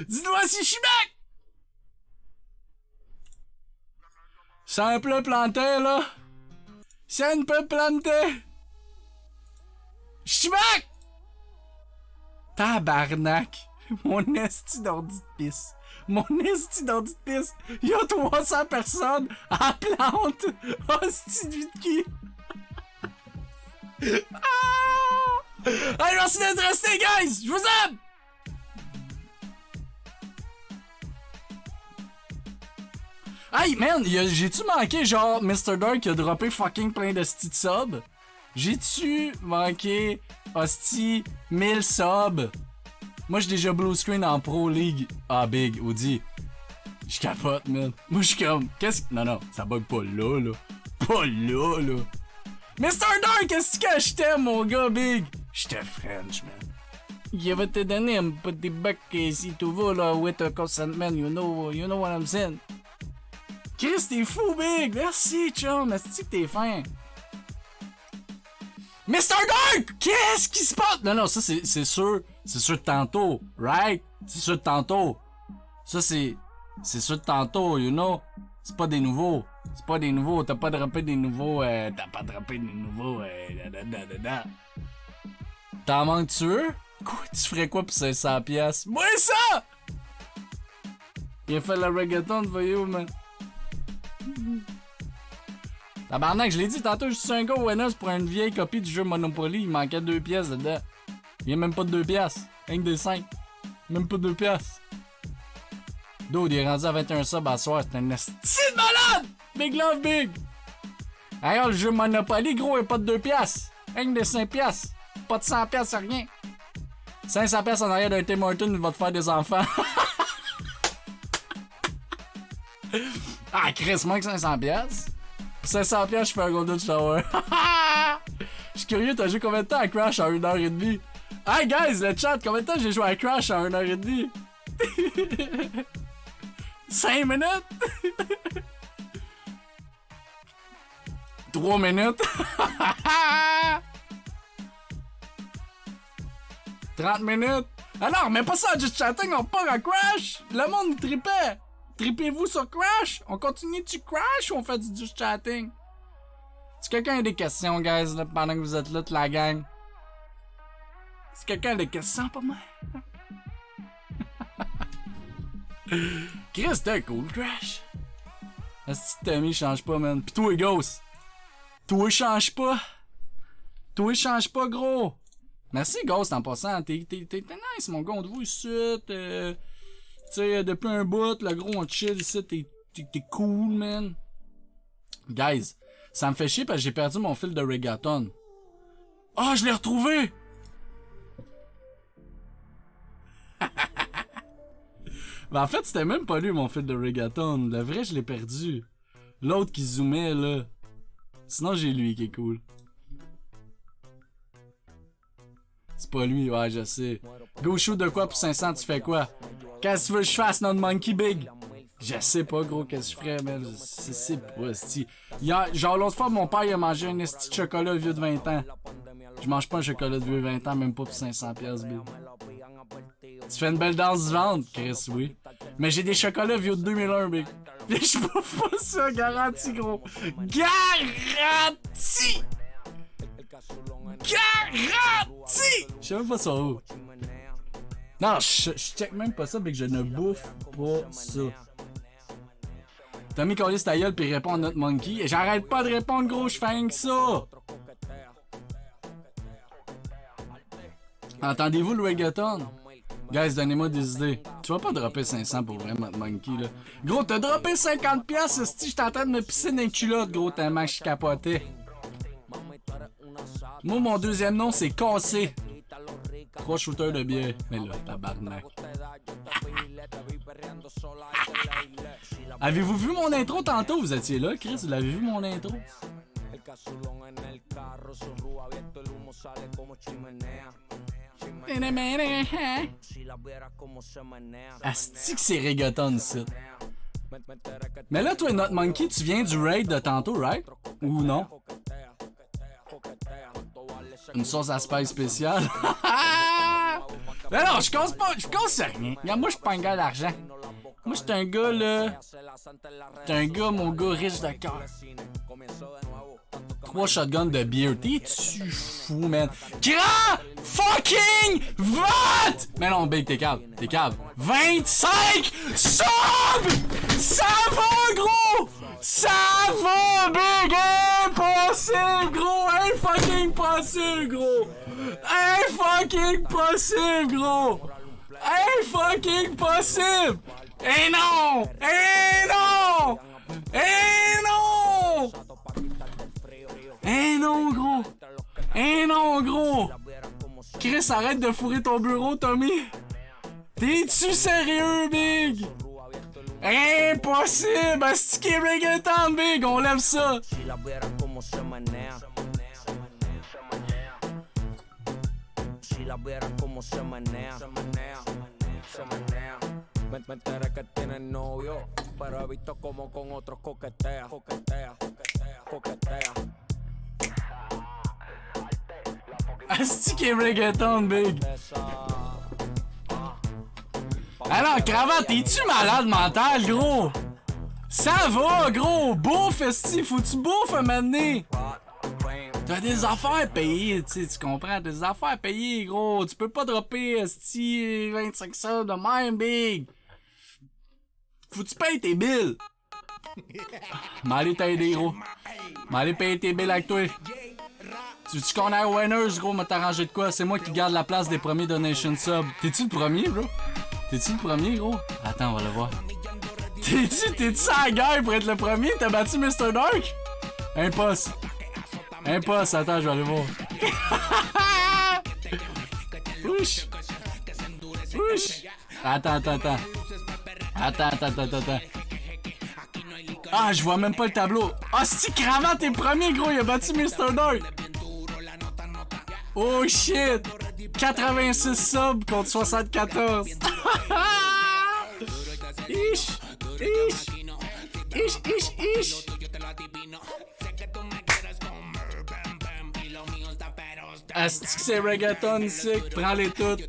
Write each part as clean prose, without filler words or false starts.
Dis-moi si je suis back! Simple planté, là. Simple planté. Je suis back! Tabarnak. Mon esti d'ordi de pisse. Mon esti d'ordi de pisse. Il y a 300 personnes à la plante. Hostie de vie de cul. Ah! Allez, merci d'être restés, guys! Je vous aime! Hey, man, j'ai-tu manqué, genre, Mr. Dark qui a droppé fucking plein de sti de subs? J'ai-tu manqué, hostie, 1000 subs? Moi, j'ai déjà blue screen en Pro League. Ah, big, Audi. Je capote, man. Moi, je suis comme, qu'est-ce que... Non, ça bug pas là, là. Pas là, là. Mr. Dark, qu'est-ce que je t'aime, mon gars, big? J'étais French, man. Je vais te donner un petit bac si tu veux, là, with a consent, man. You know what I'm saying? Chris, t'es fou, big! Merci, chum! Est-ce que t'es fin? Mr. Dark! Qu'est-ce qui se passe? Non, ça, c'est sûr. C'est sûr de tantôt, right? C'est sûr de tantôt. Ça, c'est sûr de tantôt, you know? C'est pas des nouveaux. C'est pas des nouveaux. T'as pas droppé des nouveaux, T'en manques-tu eux? Quoi? Tu ferais quoi pour 500 piastres? Moi, ça! Il a fait le reggaeton, voyez-vous, man. Tabarnak, je l'ai dit tantôt, je suis un gars au NS pour une vieille copie du jeu Monopoly. Il manquait 2 pièces dedans. Il y a même pas de 2 pièces. Rien que des 5. Même pas de 2 pièces. Dude, il est rendu à 21 subs à soir. C'est un esti de malade! Big love, big! Ailleurs, le jeu Monopoly, gros, il pas de 2 pièces. Rien que des 5 pièces. Pas de 100 pièces, c'est rien. 500 pièces en arrière d'un Tim Hortons, il va te faire des enfants. Ah, Chris, moins que 500 pièces. Pour 500 pièces, je fais un golden shower. Je suis curieux, t'as joué combien de temps à Crash en 1h30? Hey guys, le chat, combien de temps j'ai joué à Crash en 1h30? 5 minutes? 3 minutes? 30 minutes? Alors, mais pas ça, juste chatting, on part à Crash! Le monde tripait! Tripez-vous sur Crash? On continue du Crash ou on fait du just chatting? Si quelqu'un a des questions, guys, là, pendant que vous êtes là, toute la gang. Si quelqu'un a des questions, pas moi. Chris, t'es cool, Crash. Est-ce que Tommy change pas, man? Pis toi, Ghost. Toi, change pas. Toi, change pas, gros. Merci, Ghost, en passant. T'es nice, mon gars. On te voit ici. Tu sais, depuis un bout, le gros, on chill ici. T'es cool, man. Guys, ça me fait chier parce que j'ai perdu mon fil de reggaeton. Ah, je l'ai retrouvé! Ben, en fait, c'était même pas lui, mon fil de reggaeton. Le vrai, je l'ai perdu. L'autre qui zoomait, là. Sinon, j'ai lui qui est cool. C'est pas lui, ouais, je sais. Go shoot de quoi pour 500, tu fais quoi? Qu'est-ce que tu veux que je fasse, notre monkey big? Je sais pas, gros, qu'est-ce que je ferais, mais je sais pas, esti. Genre, l'autre fois, mon père, il a mangé un esti de chocolat vieux de 20 ans. Je mange pas un chocolat de vieux de 20 ans, même pas pour 500 piastres, big. Tu fais une belle danse vente, Chris, oui. Mais j'ai des chocolats vieux de 2001, big. Je suis pas fou, ça, garanti, gros. Garanti! Garanti! Je sais même pas ça où. Non, je check même pas ça, mais que je ne bouffe pas ça. Tommy Collis ta gueule pis répond à notre monkey. Et j'arrête pas de répondre, gros, je fais rien que ça! Entendez-vous le reggaeton? Guys, donnez-moi des idées. Tu vas pas dropper 500 pour vrai, notre monkey, là. Gros, t'as droppé 50$, si j'étais en train de me pisser dans les culottes, gros, tellement que je capotais. Moi, mon deuxième nom, c'est Cassé. 3 shooters de bière. Mais là, tabarnak. Avez-vous vu mon intro tantôt? Vous étiez là, Chris? Vous l'avez vu, mon intro? Asti que c'est reggaeton, ici. Mais là, toi, notre monkey, tu viens du raid de tantôt, right? Ou non? Une sauce à spice spéciale. Mais non, je cause rien. Regarde, moi, je suis pas un gars d'argent. Moi, je suis un gars, là. J'suis un gars, mon gars, riche de cœur. 3 shotguns de beer. T'es-tu fou, man? Grand fucking vote! Mais non, Big, t'es cave. 25 subs! Ça va, gros! Ça va, Big! Impossible, gros! Fucking possible, gros! Fucking possible, gros! Fucking possible! Non! Non! Non! Non, gros! Non, gros! Chris, arrête de fourrer ton bureau, Tommy! T'es-tu sérieux, Big? Impossible! Asti reggaeton, Big! On lève ça! Me enteré que tienes novio, pero he visto como con otros coquetea. Asti qui est reggaeton, Big. Alors, cravate, es-tu malade mental, gros? Ça va, gros! Bouffe, esti, faut que tu bouffes un moment donné. T'as des affaires à payer, tu comprends? T'as des affaires à payer, gros. Tu peux pas dropper, esti, 25 cents de même, Big. Faut que tu payes tes billes. M'allez t'aider, gros. M'allez payer tes billes avec toi. Tu veux-tu qu'on aille aux winners, gros? M'a t'arranger de quoi? C'est moi qui garde la place des premiers donation sub. T'es-tu le premier, bro? T'es-tu le premier, gros? Attends, on va le voir. T'es-tu à la guerre pour être le premier? T'as battu Mr. Dark? Impossible. Attends, je vais aller voir. Ouch. Attends. Ah, je vois même pas le tableau. Ah, si Cravate est premier, gros, il a battu Mr. Dark. Oh shit. 86 subs contre 74. Ish. Asti que c'est reggaeton ici, prends-les toutes.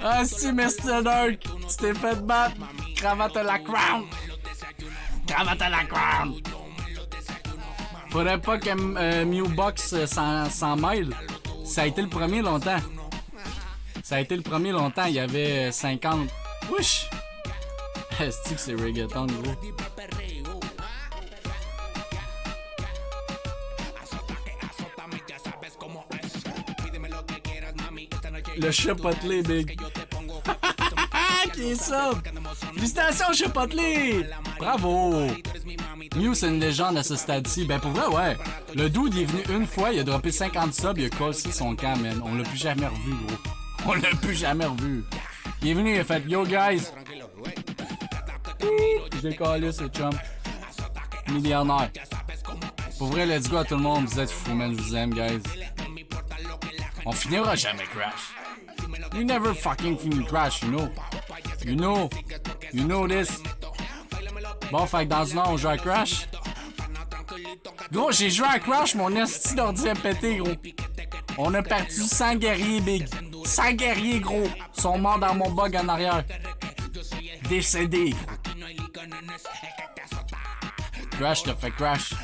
Asti, Mr. Dark, tu t'es fait battre. Cravate à la crown. Faudrait pas que Mewbox s'en mêle. Ça a été le premier longtemps. Il y avait 50. Wesh! Asti que c'est reggaeton, gros. Le Chipotle, Big. Qui est ça? Félicitations, Chipotle! Bravo! Mew, c'est une légende à ce stade-ci. Ben, pour vrai, ouais. Le dude il est venu une fois, il a droppé 50 subs, il a cassé son camp, man. On l'a plus jamais revu, gros. Il est venu, il a fait Yo, guys! J'ai collé ce chum. Millionnaire. Pour vrai, let's go à tout le monde. Vous êtes fous, man. Je vous aime, guys. On finira jamais Crash. You never fucking finish Crash, you know. You know this. Bon, fait que dans une heure, on joue à Crash. Gros, j'ai joué à Crash, mon esti d'ordi a pété, gros. On a perdu 100 guerriers, Big. 100 guerriers, gros. Sont morts dans mon bug en arrière. Décédés. Crash, t'as fait Crash.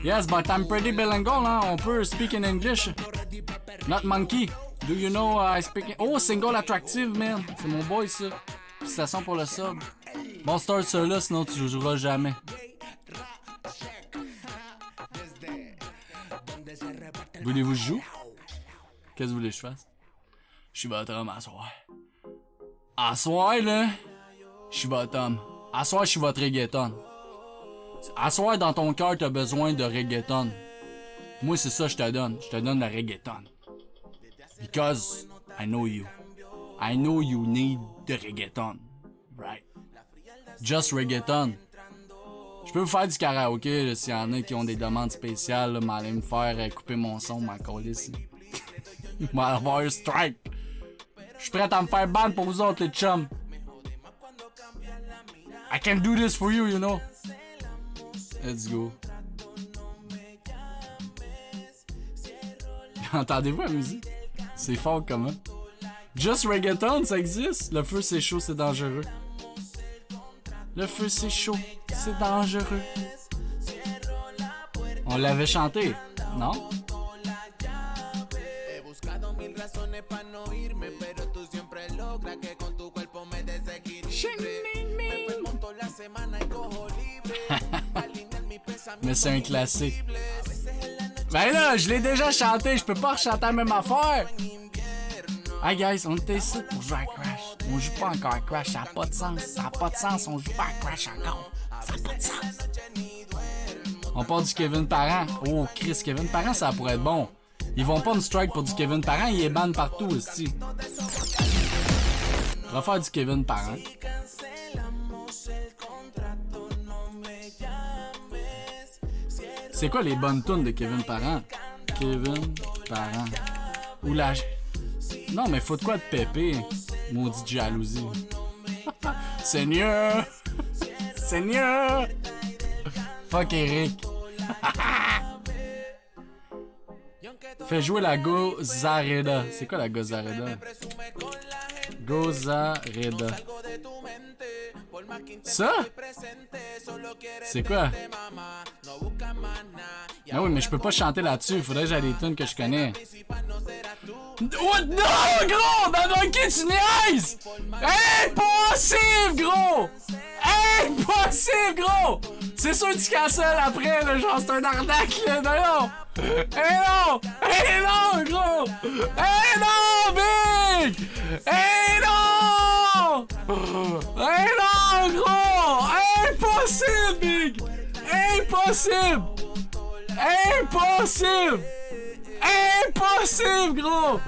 Yes, but I'm pretty bilingual, hein. On peut speak in English. Not monkey. Do you know I speak... Oh, single attractive, man. C'est mon boy, ça. Félicitations pour le sub. Bon, start ça là, sinon tu joueras jamais. Voulez-vous que je joue? Qu'est-ce que vous voulez que je fasse? Je suis bottom à soir. À soir, là, je suis bottom. À soir, je suis votre reggaeton. À soir, dans ton cœur, t'as besoin de reggaeton. Moi, c'est ça que je te donne. Je te donne la reggaeton. Because I know you. I know you need the reggaeton. Right? Just reggaeton. Je peux vous faire du karaoké s'il y en a qui ont des demandes spéciales, là, m'aller me faire couper mon son, m'en coller ici. M'avoir un strike. Je suis prêt à me faire ban pour vous autres, les chums. I can do this for you, you know. Let's go. Entendez-vous la musique? C'est fort comment? Just reggaeton, ça existe? Le feu c'est chaud, c'est dangereux. Le feu c'est chaud, c'est dangereux. On l'avait chanté, non? Mais c'est un classique. Ben là, je l'ai déjà chanté, je peux pas rechanter la même affaire. Hey guys, on était ici pour jouer à Crash. On joue pas encore à Crash, ça a pas de sens. Ça a pas de sens, on joue pas à Crash encore. Ça a pas de sens. On part du Kevin Parent. Oh Chris, Kevin Parent, ça pourrait être bon. Ils vont pas nous strike pour du Kevin Parent, il est ban partout aussi. On va faire du Kevin Parent. C'est quoi les bonnes tunes de Kevin Parent? Kevin Parent. Ou la... Non, mais faut de quoi de pépé. Maudite jalousie. Seigneur! Seigneur! Fuck Eric. Fais jouer la Gozareda. C'est quoi la Gozareda? Gozareda. Ça? C'est quoi? Ah oui, mais je peux pas chanter là-dessus. Faudrait que j'aille des tunes que je connais. What? Non, gros! Dans Donkey, tu niaises! Impossible, gros! Impossible, gros! C'est sûr que tu cancelles après, là, genre, c'est un arnaque, là, non! Non! Non, gros! Non, Big! Non! Non, gros! Impossible, Big! Impossible! Impossible! Impossible, gros!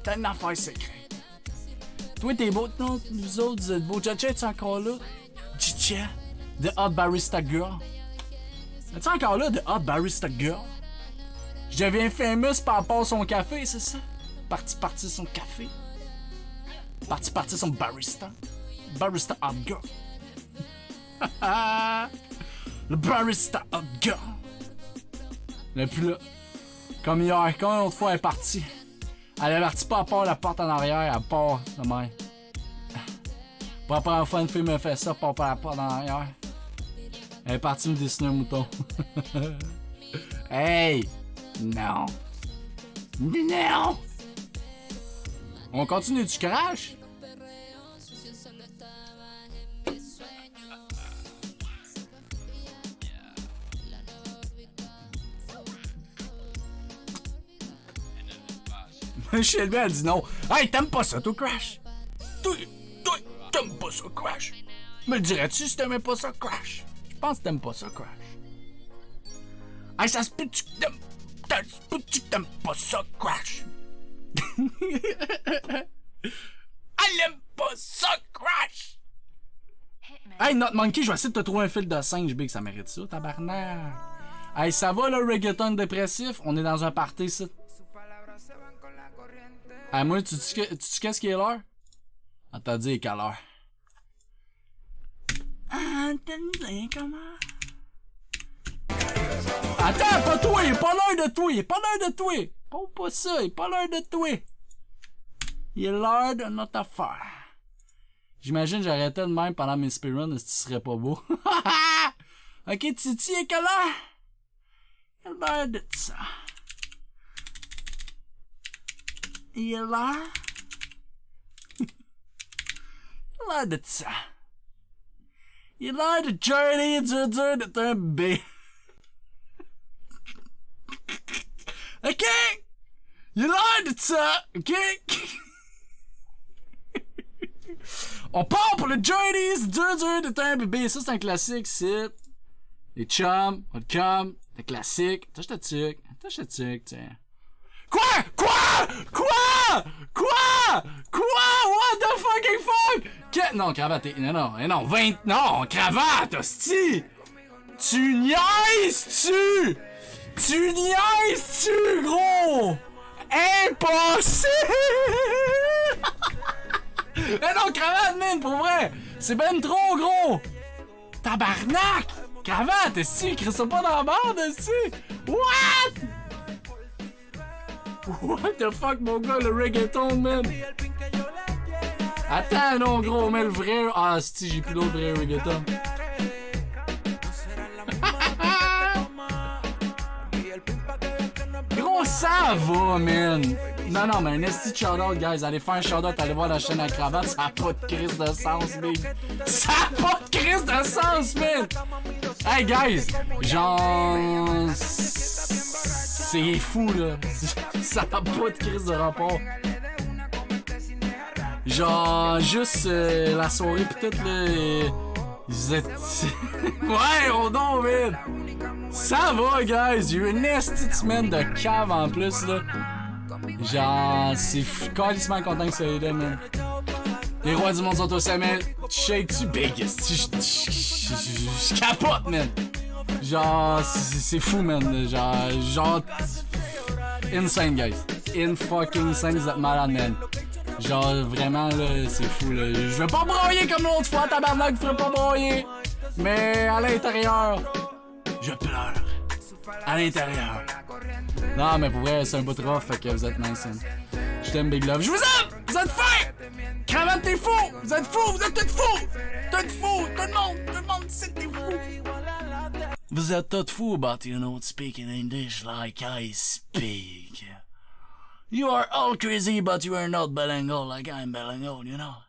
t'as une affaire secrète. Toi, t'es beau, non, vous autres, vous êtes beaux. Tcha, es-tu encore là? Tcha, The Hot Barista Girl. Es-tu encore là, The Hot Barista Girl? Je deviens famous par rapport à son café, c'est ça? Parti son café. Parti son barista. Barista Hot Girl. Le Barista Hot Girl. Mais puis là, comme hier, quand une autre fois elle est partie. Elle est partie pas à part la porte en arrière, elle part de même. Pour la première fois, une fille me fait ça, part par la porte en arrière. Elle est partie me dessiner un mouton. Hey! Non! Non! On continue du crash? Shelby a dit non. Hey, t'aimes pas ça, toi, Crash? Toi, t'aimes pas ça, Crash? Me le dirais-tu si t'aimais pas ça, Crash? Je pense que t'aimes pas ça, Crash. Hey, ça se peut-tu que t'aimes pas ça, Crash? Elle aime pas ça, Crash! Hey, Not Monkey, je vais essayer de te trouver un fil de singe, big, ça mérite ça, tabarnak. Hey, ça va, le reggaeton dépressif? On est dans un party, ici. Hey, moi, tu sais qu'est-ce qui est l'heure? On t'a dit quelle heure? Ah, t'as dit comment? Attends, pas toi, il est pas l'heure de toi, il est pas l'heure de toi. Pas ça, il est pas l'heure de toi. Il est l'heure de notre affaire. J'imagine j'arrêtais de même pendant mes speedruns, si tu serais pas beau. Ok, Titi, il est quelle heure? Il est l'heure de ça. Il est là. Il est l'heure de ça. Il est l'heure de journey dur d'être un bébé. Ok? Il est l'heure de ça. Ok? On part pour le journey dur d'être un bébé. Ça, c'est un classique, c'est. Les chums, on chum, le classique. Touche ta tuque, tiens. Quoi? What the fucking fuck? Non, cravate, non, 20, non, cravate, hostie! Tu niaises-tu, gros? Impossible! Mais non, cravate, man, pour vrai! C'est ben trop gros! Tabarnak! Cravate, hostie, crée ça pas dans la bande, hostie! What? What the fuck, mon gars, le reggaeton, man? Attends, non, gros, mais le vrai. Ah, si, j'ai plus d'autres vrais reggaeton. Gros, ça va, man. Non, mais un esti de shout-out, guys. Allez faire un shout-out, allez voir la chaîne à cravate. Ça a pas de crise de sens, big. Ça a pas de crise de sens, man. Hey, guys. Genre. C'est fou, là. Ça a pas de crise de rapport. Genre, juste la soirée pis tout, là. Vous êtes. Ouais, on donne, man. Ça va, guys. J'ai eu une esti de semaine de cave en plus, là. Genre, c'est calissement content que ça ait là, man. Les rois du monde sont au sommet. Shake-tu, big. Je capote, man. Genre, c'est fou, man. Genre. Insane, guys. Fucking insane, vous êtes malade, man. Genre, vraiment, là, c'est fou, là. Je vais pas broyer comme l'autre fois, tabarnak, je ferais pas broyer. Mais à l'intérieur, je pleure. À l'intérieur. Non, mais pour vrai, c'est un bout de rough, fait que vous êtes nice, hein. Je t'aime, Big Love. Je vous aime! Vous êtes fins! Cravate, t'es fou! Vous êtes toutes fous! Toutes fous! Tout le monde, c'est t'es fous! Vous êtes toutes fous, but you don't speak in English like I speak. You are all crazy, but you are not bilingual like I'm bilingual, you know?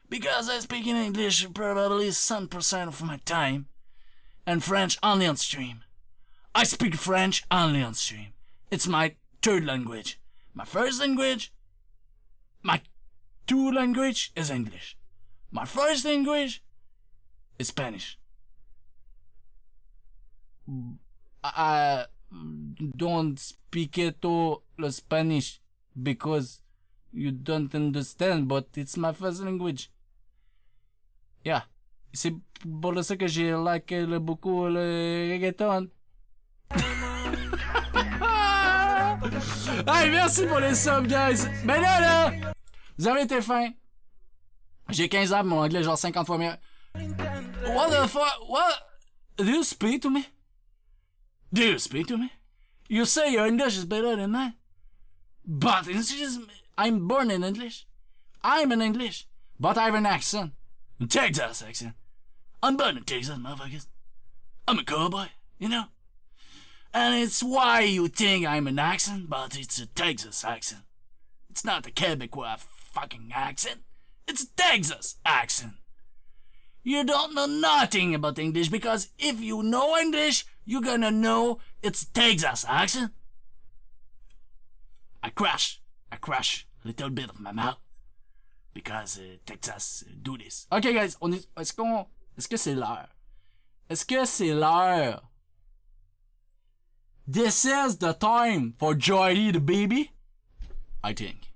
Because I speak in English probably 100% of my time, and French only on stream. I speak French only on stream. It's my third language. My first language, my two language is English. My first language is Spanish. I don't speak it to the Spanish because You don't understand, but it's my first language. Yeah. C'est pour ça que j'ai like beaucoup le reggaeton. Hey, merci pour les subs, guys! Ben là, vous avez été fins. J'ai 15 ans, mon anglais genre 50 fois mieux. What the fuck? What? Do you speak to me? Do you speak to me? You say your English is better than mine. But it's just, I'm born in English. I'm in English. But I have an accent. A Texas accent. I'm born in Texas, motherfuckers. I'm a cowboy, you know? And it's why you think I'm an accent, but it's a Texas accent. It's not a Quebecois fucking accent. It's a Texas accent. You don't know nothing about English because if you know English, you're gonna know it's Texas accent. I crash a little bit of my mouth because Texas do this. Okay, guys, est-ce que c'est l'heure? Est-ce que c'est l'heure? This is the time for Jordy the baby? I think.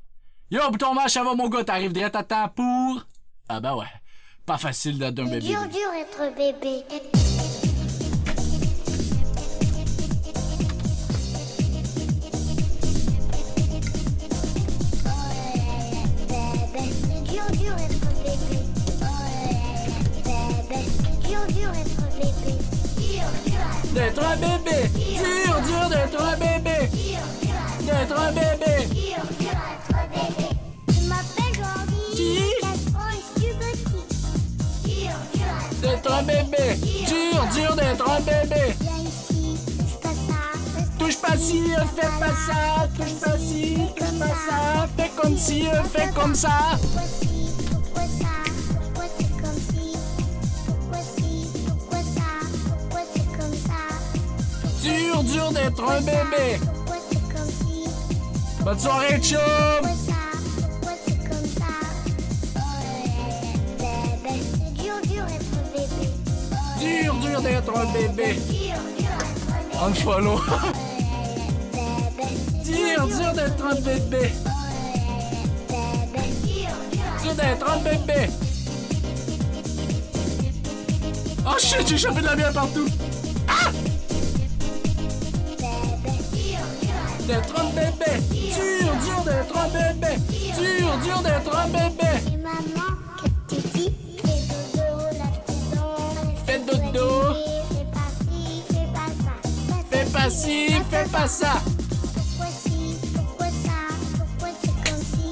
Yo, bouton match, ça va mon gars, t'arrives direct à temps pour... Ah ben ouais, pas facile d'être un bébé. Dur être bébé. Dur être bébé. Dur être bébé. D'être un bébé. Dur d'être un bébé. D'être un bébé. Je m'appelle Jordy. 4 ans et je suis petit. D'être un bébé. Dur d'être un bébé. Viens ici, touche pas ça. Touche pas ci, fais pas ça. Touche pas ci, touche pas ça. Fais comme ci, fais comme ça. Pourquoi ça? Pourquoi c'est comme ci? Pourquoi ci? Pourquoi ça? Pourquoi c'est comme ça? Dur d'être un bébé. Pourquoi c'est comme ci? Bonne soirée, chum. Pourquoi ça? Pourquoi c'est comme ça? Bébé, c'est dur être bébé. Dur d'être un bébé. Dur être bébé. Unfollow. Bébé, Dur d'être un bébé. Dur d'être un bébé. Oh shit, j'ai chopé de la bière partout. Ah! D'être un bébé. Dur d'être un bébé. Dur d'être un bébé. Et maman, que tu dis? Fais dodo, la maison. Fais dodo. Fais pas ci, fais pas ça. Fais pas ci, fais pas ça. Pourquoi ci, pourquoi ça? Pourquoi c'est comme ci?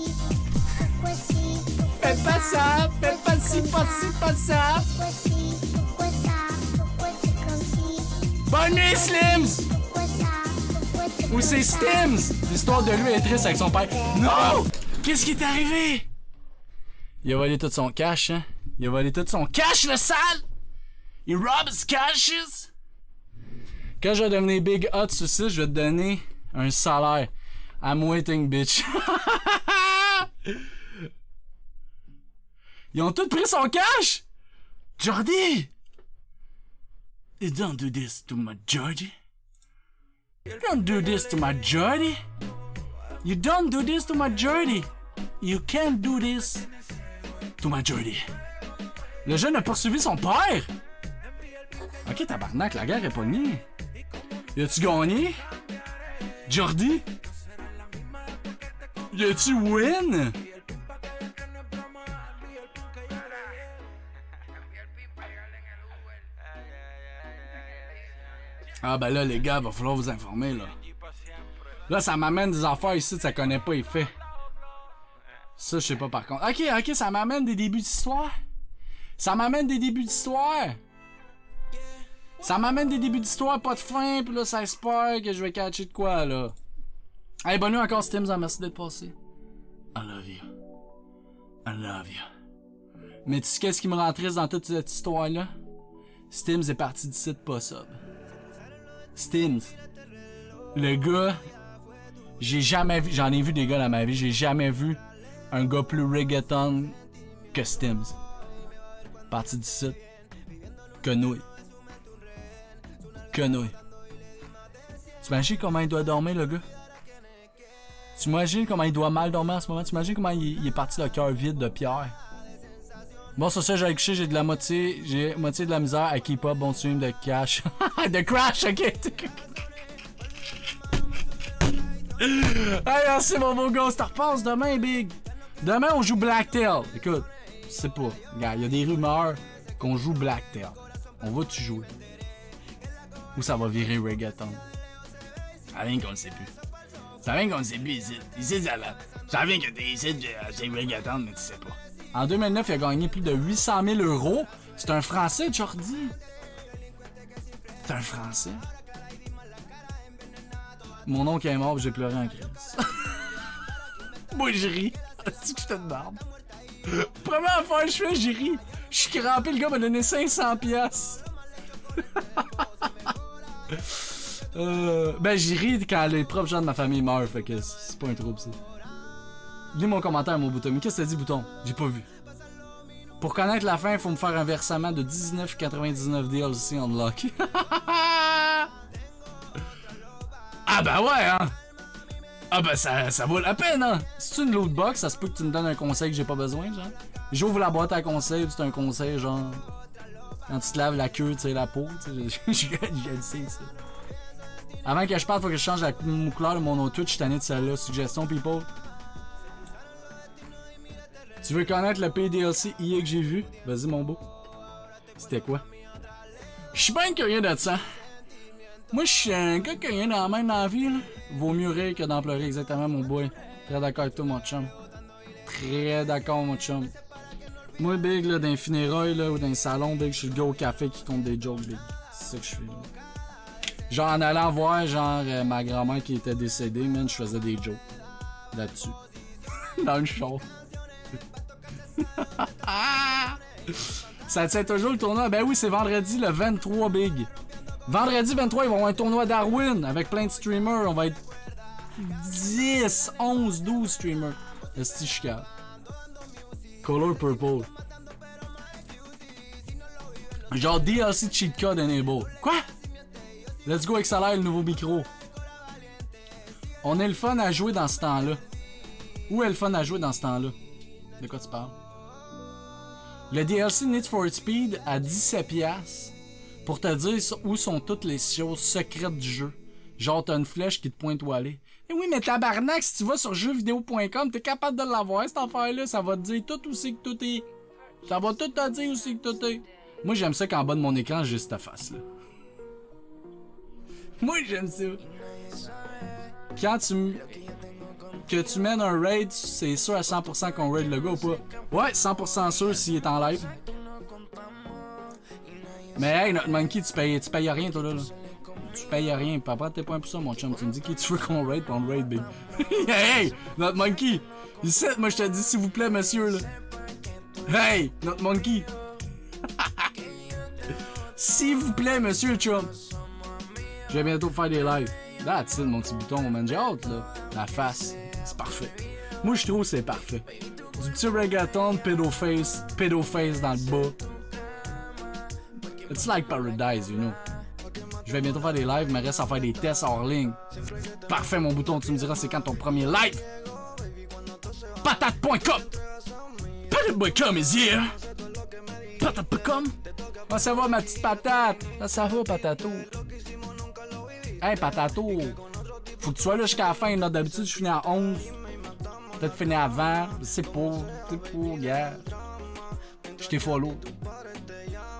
Pourquoi ci, pourquoi Fais pas ça, fais pas ci, pas ci, pas ça. Pourquoi ci, pourquoi ça? Pourquoi c'est comme ci? Bonne nuit, Slims. Pourquoi ça? Pourquoi c'est Ou c'est Stims. L'histoire de lui est triste avec son père. Non! Qu'est-ce qui est arrivé? Il a volé tout son cash, hein? Il a volé tout son cash, le sale! Il rob his cashes! Quand je vais devenir Big Hot sur ça, je vais te donner un salaire. I'm waiting, bitch. Ils ont tous pris son cash? Jordy! You don't do this to my Jordy. You don't do this to my Jordy. You don't do this to my Jordy. You can't do this to my Jordy. Le jeune a poursuivi son père. Ok, tabarnak, la guerre est pognée. Y a-tu gagné? Jordy? Y a-tu win? Ah ben là, les gars, va falloir vous informer, là. Là, ça m'amène des affaires ici, ça connaît pas les faits. Ça, je sais pas par contre. Ok, ça m'amène des débuts d'histoire. Ça m'amène des débuts d'histoire. Ça m'amène des débuts d'histoire, pas de fin, pis là, ça espère que je vais catcher de quoi, là. Hey, bonne nuit encore, Stims, merci d'être passé. I love you. I love you. Mais tu sais qu'est-ce qui me rend triste dans toute cette histoire-là? Stims est parti du site pas sub. Stims. Le gars, j'ai jamais vu, j'en ai vu des gars dans ma vie, j'ai jamais vu un gars plus reggaeton que Stims. Parti du site. Quenouille. Quenouille. Tu imagines comment il doit dormir, le gars? Tu imagines comment il doit mal dormir en ce moment? Tu imagines comment il est parti le cœur vide de Pierre? Bon, sur ça, j'ai couché, j'ai moitié de la misère à keep up, bon stream de cash. De crash, ok? Hey, merci mon beau gars, ça repasse demain, Big. Demain, on joue Blacktail. Écoute, je sais pas. Regarde, il y a des rumeurs qu'on joue Blacktail. On va-tu jouer? Ou ça va virer reggaeton? Ça vient qu'on ne sait plus. Ça vient qu'on ne sait plus ici. Ici, ça vient que t'es ici, c'est reggaeton, mais tu sais pas. En 2009, il a gagné plus de 800 000 €. C'est un Français, Jordi. C'est un Français. Mon oncle est mort, j'ai pleuré en crise. Moi, je ris. C'est que je te demande. Première affaire que je fais, j'y ris. Je suis crampé, le gars m'a donné 500 piastres. Ben, j'y ris quand les propres gens de ma famille meurent, fait que c'est pas un trouble, ça. Lis mon commentaire, mon bouton. Mais qu'est-ce que t'as dit, bouton? J'ai pas vu. Pour connaître la fin, il faut me faire un versement de 19,99 DLC unlock. Ah ben ouais, hein? Ah ben ça vaut la peine, hein? Si c'est une loot box, ça se peut que tu me donnes un conseil que j'ai pas besoin, genre. J'ouvre la boîte à conseils, c'est un conseil, genre... Quand tu te laves la queue, tu sais, la peau, tu sais, je le sais, ça. Avant que je parte, faut que je change la couleur de mon auto Twitch, je suis tanné de celle-là. Suggestion, people. Tu veux connaître le PDLC IA que j'ai vu? Vas-y, mon beau. C'était quoi? Je suis bien curieux de ça. Moi, je suis un gars qui a rien dans la main dans la vie, là. Vaut mieux rire que d'en pleurer, exactement, mon boy. Très d'accord avec toi, mon chum. Très d'accord, mon chum. Moi, Big, là, dans les funérailles, là, ou dans les salons, Big, je suis le gars au café qui compte des jokes, Big. C'est ça que je fais, là. Genre, en allant voir, genre, ma grand-mère qui était décédée, man, je faisais des jokes. Là-dessus. Dans le show. Ça tient toujours le tournoi? Ben oui, c'est vendredi le 23, Big. Vendredi 23, ils vont avoir un tournoi Darwin avec plein de streamers. On va être 10, 11, 12 streamers. Est-ce que je suis capable? Color Purple. Genre DLC cheat code enable. Quoi? Let's go accélère le nouveau micro. On est le fun à jouer dans ce temps-là. Où est le fun à jouer dans ce temps-là? De quoi tu parles? Le DLC Need for Speed à 17$ pour te dire où sont toutes les choses secrètes du jeu. Genre t'as une flèche qui te pointe où aller. Eh oui, mais tabarnak, si tu vas sur jeuxvideo.com, t'es capable de l'avoir cette affaire-là. Ça va te dire tout où c'est que tout est. Ça va tout te dire où c'est que tout est. Moi j'aime ça qu'en bas de mon écran, j'ai cette face-là. Moi j'aime ça. Quand que tu mènes un raid, c'est sûr à 100% qu'on raid le gars ou pas? Ouais, 100% sûr s'il est en live. Mais hey, notre monkey, tu payes rien toi là. Tu payes rien, papa, t'es pas un pour ça mon chum. Tu me dis qui tu veux qu'on raid, pis on raid, big. Hey, notre monkey! Ici, moi je te dis s'il vous plaît, monsieur là. Hey, notre monkey! S'il vous plaît, monsieur le chum. Je vais bientôt faire des lives. That's it, mon petit bouton, man. J'ai hâte, là. La face, c'est parfait. Moi, je trouve que c'est parfait. Du petit reggaeton, pédoface dans le bas. It's like paradise, you know. Je vais bientôt faire des lives, mais reste à faire des tests hors ligne. Parfait, mon bouton. Tu me diras c'est quand ton premier live. Patate.com. Patate.com is here. Patate.com. Comment ça va, ma petite patate? Ça va, patato. Hey, patato. Faut que tu sois là jusqu'à la fin. Là, d'habitude, je finis à 11. Peut-être finir avant. C'est pour, gars. Je t'ai follow.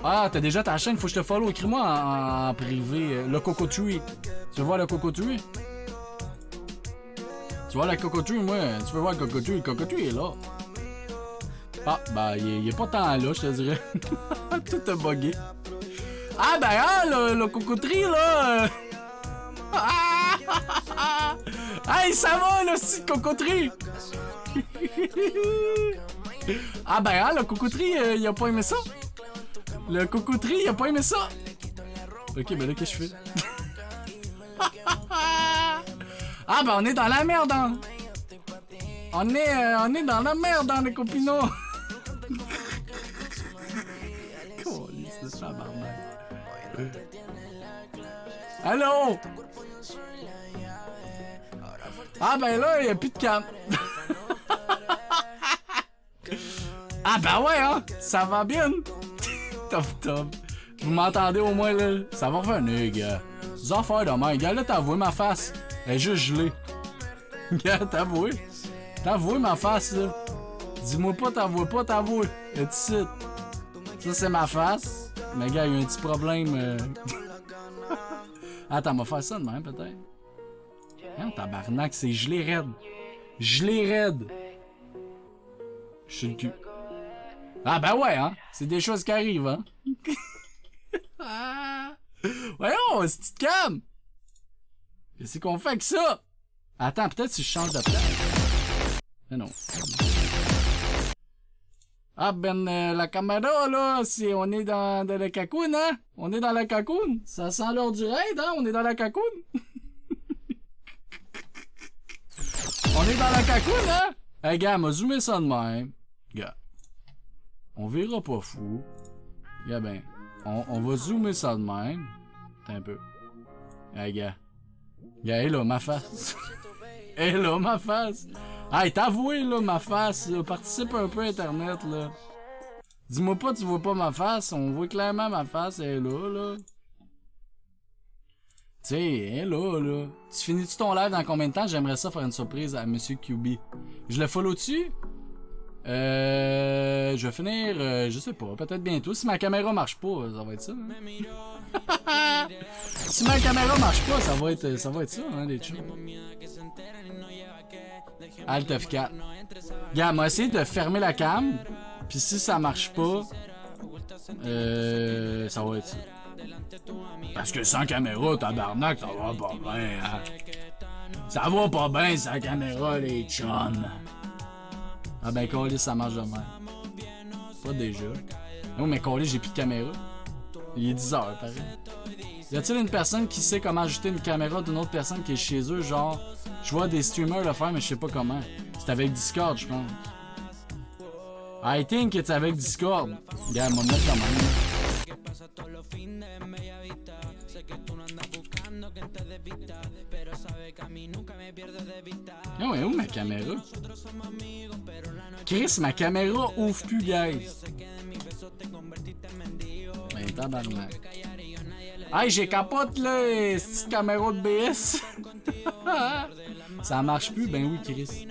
Ah, t'as déjà ta chaîne, faut que je te follow. Écris-moi en privé. Le Coco Tree. Tu veux voir le Coco Tree? Tu vois le Coco Tree, moi? Tu veux voir le Coco Tree? Le Coco Tree est là. Ah, ben, il est pas tant là, je te dirais. Tout est bugué. Ah, ben, ah, le Coco Tree, là. Hey, ça va, le petit cocoterie! Ah ben, hein, le cocoterie, il a pas aimé ça? Le cocoterie, il a pas aimé ça? Ok, ben là, qu'est-ce que je fais? Ah ben, on est dans la merde, hein? On est dans la merde, hein, les copinots! C'est ça, Allô? Ah ben là, y'a plus de cam. Ah ben ouais, hein? Ça va bien. Top, top. Vous m'entendez au moins, là? Ça va revenir, gars. Des affaires de même. Gars, là, t'as avoué ma face. Elle est juste gelée. Gars, t'as avoué. T'as avoué ma face, là. Dis-moi pas, t'avoué. Elle est ici. Ça, c'est ma face. Mais gars, il y a un petit problème. Attends, on va faire ça de même, peut-être. Hein, tabarnak, c'est gelé raide. Gelé raide. Je suis le cul. Ah ben ouais, hein. C'est des choses qui arrivent, hein. Ah. Voyons, c'est petite cam. Qu'est-ce qu'on fait avec ça? Attends, peut-être si je change de place. Mais non. Ah ben, la caméra, là, c'est, on est dans la cacoune, hein? On est dans la cacoune. Ça sent l'heure du raid, hein? On est dans la cacoune. On est dans la cacoune, hein? Hey, gars, m'a zoomé ça de même. Gars. On verra pas fou. Gars, ben, on va zoomer ça de même. Attends un peu. Hey, gars. Gars, elle là, ma face. Elle là, ma face. Hey, t'as avoué, là, ma face, là. Participe un peu à Internet, là. Dis-moi pas, tu vois pas ma face. On voit clairement ma face, elle est là. Tu sais, elle est là. Tu finis-tu ton live dans combien de temps? J'aimerais ça faire une surprise à Monsieur QB. Je le follow dessus? Je vais finir, je sais pas, peut-être bientôt. Si ma caméra marche pas, ça va être ça. Hein? Si ma caméra marche pas, ça va être ça, hein, les chums. Alt F4. Regarde, moi essayer de fermer la cam. Puis si ça marche pas, ça va être ça. Parce que sans caméra, tabarnak, ça va pas bien. Hein? Ça va pas bien sans caméra, les chums. Ah ben, Callis, ça marche de même. Pas déjà. Non, mais Callis, j'ai plus de caméra. Il est 10h, pareil. Y a-t-il une personne qui sait comment ajouter une caméra d'une autre personne qui est chez eux? Genre, je vois des streamers le faire, mais je sais pas comment. C'est avec Discord, je pense. I think it's avec Discord. Regarde, moi, mettre quand même. Oh, et où ma caméra? Chris, ma caméra ouvre plus, guys. Ben, tabarnak. Hey, j'ai capote, là, cette caméra de BS. Ça marche plus? Ben oui, Chris.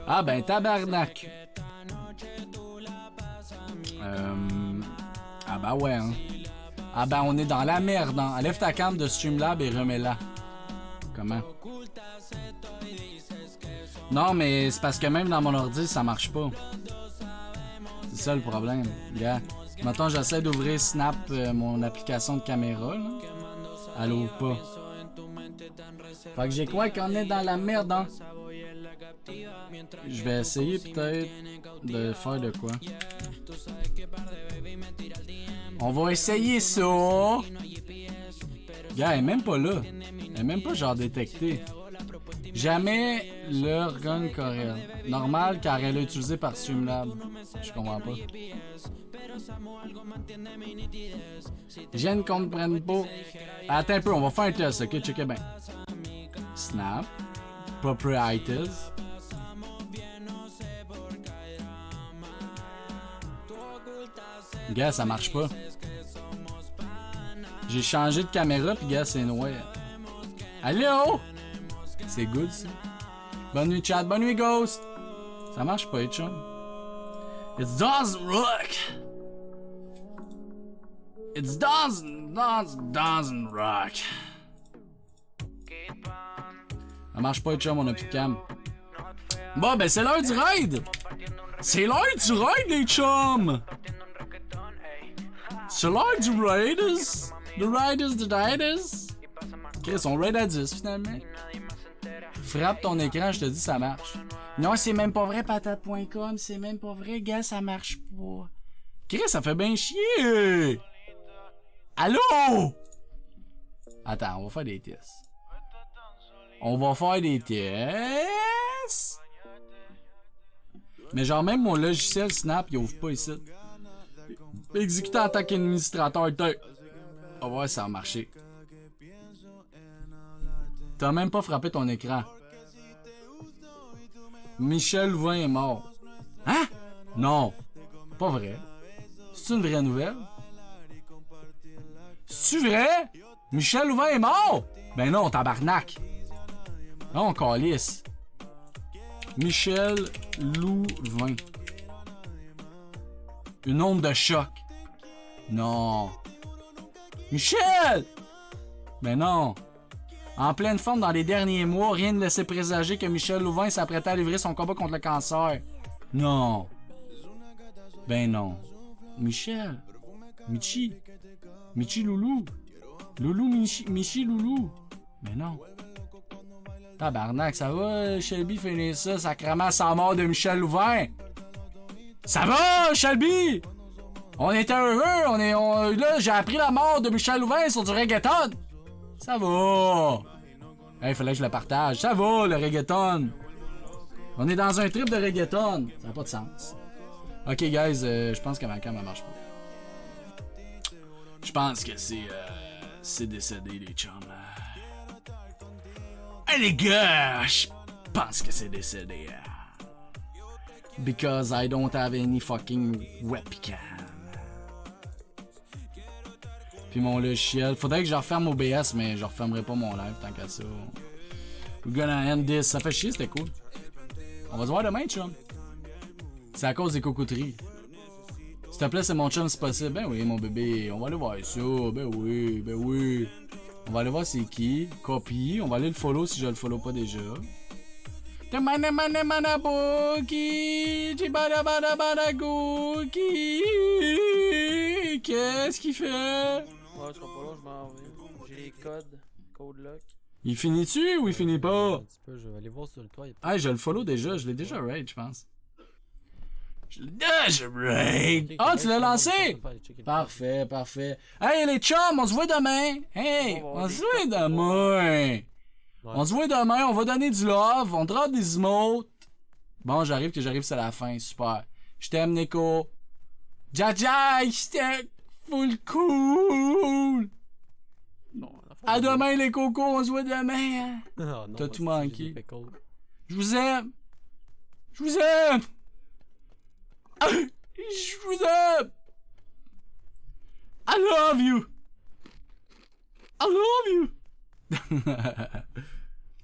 Ah, ben, tabarnak. Ah, ben ouais, hein. Ah, ben, on est dans la merde, hein. Enlève ta cam de Streamlab et remets-la. Comment? Non, mais c'est parce que même dans mon ordi, ça marche pas. C'est ça le problème. Regarde. Maintenant, j'essaie d'ouvrir Snap, mon application de caméra, là. Elle ouvre pas. Fait que j'ai quoi qu'on est dans la merde, hein? Je vais essayer peut-être de faire de quoi. On va essayer ça. Gars, elle est même pas là. Elle est même pas genre détectée. Jamais leur gun coréen. Normal car elle est utilisée par Streamlab. Je comprends pas. Je ne comprends pas. Attends un peu, on va faire un test, ok? Checkez bien. Snap. Proprietors. Gars, ça marche pas. J'ai changé de caméra pis gars, c'est noir. Allô? C'est good ça. Bonne nuit chat, bonne nuit Ghost. Ça marche pas, chum. It doesn't rock. It doesn't rock. Ça marche pas, chum, on a plus de cam. Bon, ben c'est l'heure du raid. C'est l'heure du raid, les chums. C'est l'heure du raiders. The raiders, the raiders. Chris, on raid à 10 finalement. Frappe ton écran, je te dis, ça marche. Non, c'est même pas vrai, patate.com. C'est même pas vrai, gars, ça marche pas. Chris, ça fait bien chier. Allô? Attends, on va faire des tests. On va faire des tests. Mais genre, même mon logiciel Snap, il ouvre pas ici. Exécuter en tant qu'administrateur. On va voir si ça va marcher. T'as même pas frappé ton écran. Michel Louvain est mort. Hein? Non. Pas vrai. C'est une vraie nouvelle? C'est vrai? Michel Louvain est mort? Ben non, tabarnak. Non, calisse. Michel Louvain. Une onde de choc. Non. Michel! Ben non. En pleine forme dans les derniers mois, rien ne laissait présager que Michel Louvain s'apprêtait à livrer son combat contre le cancer. Non. Ben non. Michel. Michi. Michi Loulou. Loulou Michi Loulou. Ben non. Tabarnak, ça va, Shelby, finir ça, sacrément, sans mort de Michel Louvain? Ça va, Shelby? On était heureux, là, j'ai appris la mort de Michel Louvain sur du reggaeton. Ça va. Hey, fallait que je le partage. Ça va, le reggaeton. On est dans un trip de reggaeton. Ça n'a pas de sens. Ok, guys, je pense que ma cam, elle marche pas. Je pense que c'est décédé, les chums. Hey, les gars, je pense que c'est décédé. Because I don't have any fucking webcam. Puis mon logiciel. Faudrait que je referme OBS, mais je refermerai pas mon live tant qu'à ça. We're gonna end this. Ça fait chier, c'était cool. On va se voir demain, chum. C'est à cause des cocoteries. S'il te plaît, c'est mon chum, c'est possible. Ben oui, mon bébé. On va aller voir ça. Ben oui, ben oui. On va aller voir c'est qui. Copie. On va aller le follow si je le follow pas déjà. Qu'est-ce qu'il fait? Ouais, je serai pas là, je m'en vais. J'ai les codes. Code lock. Il finit-tu ou il finit pas? Un petit peu, je vais aller voir sur le toit. Ah, je le follow déjà. Je l'ai déjà raid, je pense. Je l'ai déjà raid. Ah, tu l'as lancé? Parfait, parfait. Hey, les chums, on se voit demain. Hey, on se voit demain. On se voit demain, on va donner du love, on drop des emotes. Bon, j'arrive, c'est la fin, super. Je t'aime, Nico. Jaja, j'étais full cool. Non, À demain, les cocos, on se voit demain. Hein? Oh, non, T'as tout moi, manqué. j'ai cool. Je vous aime. Je vous aime. Je vous aime. I love you. I love you.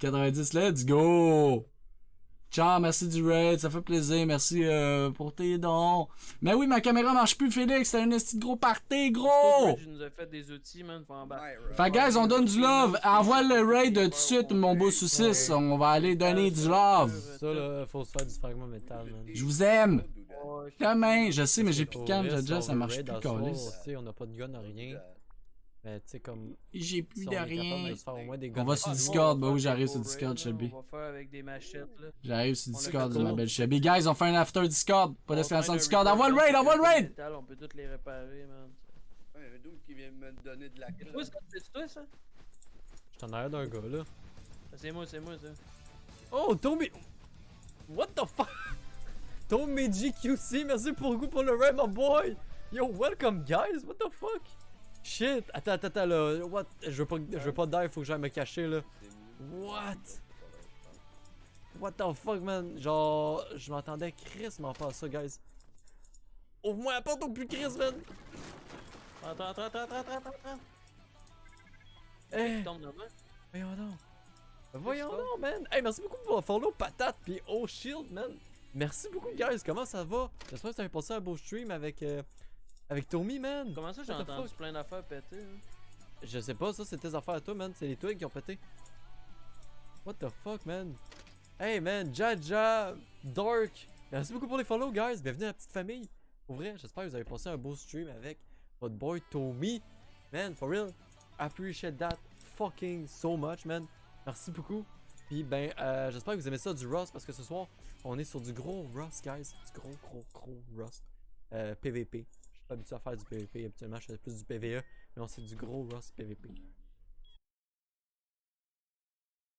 90, let's go! Ciao, merci du raid, ça fait plaisir, merci pour tes dons. Mais oui, ma caméra marche plus, Félix, c'est un petit gros party, gros! Tu nous as fait des outils, man, faut en battre. Fait guys, on donne du love, envoie le raid tout de suite, mon beau saucisse, on va aller donner du love. Ça, là, faut se faire du fragment métal, man. Je vous aime! Ouais, Demain, je sais, mais j'ai plus de Pour cam, vrai, déjà, si ça on marche raid plus, à soir, câlisse. tu sais, on n'a pas de gun, rien. Mais tu sais, comme. J'ai plus Si de on est capable rien. de se faire au moins des On guns va à sur soir. Discord, bah oui, on j'arrive va sur faire Discord, raid, Shelby. On va faire avec des machettes, là. J'arrive sur On a Discord fait de ma ça. belle Shelby. Guys, on fait un after Discord, pas On d'escalation fait un Discord. repair Envoie le raid, envoie le raid! métal, on peut toutes les réparer, man. Ouais, un double qui vient me donner de la C'est toi, ça? C'est toi, ça? Je t'en arrière d'un gars, là. C'est moi, ça. Oh, Tommy! What the fuck? Tommy GQC, merci beaucoup pour le raid, my boy! Yo, welcome, guys! What the fuck? Shit! Attends, là. What? Je veux pas die, faut que j'aille me cacher, là. What? What the fuck, man? Genre, je m'entendais Chris m'en faire ça, guys. Ouvre-moi la porte au plus Chris, man! Attends. Eh! Tombe dedans. Voyons donc! Voyons donc, man! Hey, merci beaucoup pour le follow, patate, pis oh shield, man! Merci beaucoup, guys! Comment ça va? J'espère que ça fait passer un beau stream avec Tommy, man! Comment ça, j'ai What the entendu fuck? plein d'affaires péter, hein? Je sais pas, ça c'est tes affaires à toi, man. C'est les twigs qui ont pété. What the fuck, man? Hey, man, Jaja, Dark. Merci beaucoup pour les follow, guys. Bienvenue à la petite famille. Pour vrai, j'espère que vous avez passé un beau stream avec votre boy Tommy. Man, for real, appreciate that fucking so much, man. Merci beaucoup. Puis, ben, j'espère que vous aimez ça du Rust parce que ce soir, on est sur du gros Rust, guys. Du gros Rust. PVP. Je suis pas habitué à faire du PVP. Habituellement, je fais plus du PVE. Mais on c'est du gros Rust PVP.